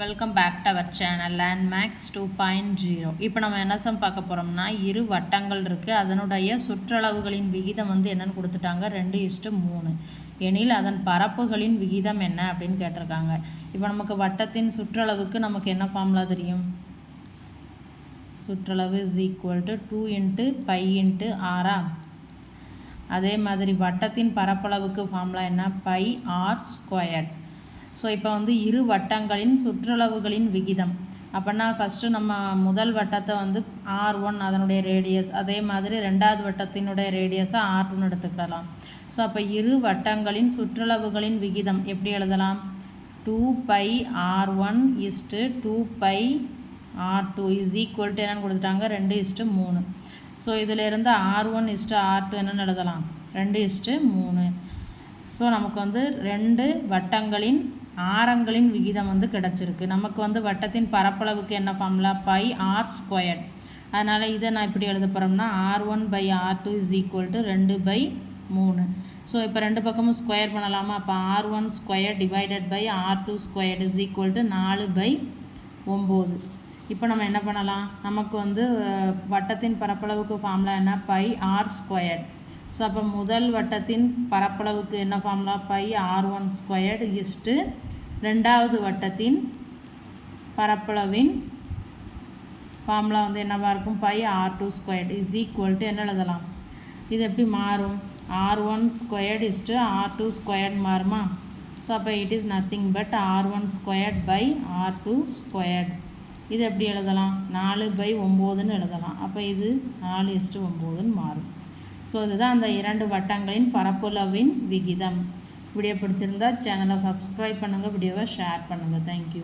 Welcome back to our channel Landmax 2.0. இப்போ நம்ம என்ன பார்க்க போகிறோம்னா, இரு வட்டங்கள் இருக்குது, அதனுடைய சுற்றளவுகளின் விகிதம் வந்து என்னென்னு கொடுத்துட்டாங்க, 2:3 எனில் அதன் பரப்புகளின் விகிதம் என்ன அப்படின்னு கேட்டிருக்காங்க. இப்போ நமக்கு வட்டத்தின் சுற்றளவுக்கு நமக்கு என்ன ஃபார்முலா தெரியும், சுற்றளவு இஸ் ஈக்குவல் டு 2 × π × r. அதே மாதிரி வட்டத்தின் பரப்பளவுக்கு ஃபார்முலா என்ன, πr². ஸோ இப்போ வந்து இரு வட்டங்களின் சுற்றளவுகளின் விகிதம் அப்படின்னா ஃபஸ்ட்டு நம்ம முதல் வட்டத்தை வந்து R1 அதனுடைய ரேடியஸ், அதே மாதிரி ரெண்டாவது வட்டத்தினுடைய ரேடியஸை R2 எடுத்துக்கிடலாம். ஸோ அப்போ இரு வட்டங்களின் சுற்றளவுகளின் விகிதம் எப்படி எழுதலாம், 2πr1 = 2πr2 is equal to என்னென்னு கொடுத்துட்டாங்க, 2:3. ஸோ இதிலேருந்து R1 = R2 என்னென்னு எழுதலாம், 2:3. ஸோ நமக்கு வந்து ரெண்டு வட்டங்களின் ஆரங்களின் விகிதம் வந்து கிடச்சிருக்கு. நமக்கு வந்து வட்டத்தின் பரப்பளவுக்கு என்ன ஃபார்முலா, πr². அதனால் இதை நான் இப்படி எழுத போகிறோம்னா R1/R2 = 2/3. ஸோ இப்போ ரெண்டு பக்கமும் ஸ்கொயர் பண்ணலாமா, அப்போ R1² / R2² = 4/9. இப்போ நம்ம என்ன பண்ணலாம், நமக்கு வந்து வட்டத்தின் பரப்பளவுக்கு ஃபார்முலா என்ன, πr². ஸோ அப்போ முதல் வட்டத்தின் பரப்பளவுக்கு என்ன ஃபார்முலா, πr1² ரெண்டாவது வட்டத்தின் பரப்பளவின் ஃபார்முலா வந்து என்னவாக இருக்கும், πr2² இஸ் ஈக்குவல் டு என்ன எழுதலாம், இது எப்படி மாறும், R1² R2² மாறுமா. ஸோ அப்போ it is nothing but R1² இது எப்படி எழுதலாம், 4/9 எழுதலாம். அப்போ இது 4:9 மாறும். ஸோ இதுதான் அந்த இரண்டு வட்டங்களின் பரப்பளவின் விகிதம். வீடியோ பிடிச்சிருந்தா சேனலை சப்ஸ்கிரைப் பண்ணுங்கள், வீடியோவை ஷேர் பண்ணுங்கள். தேங்க்யூ.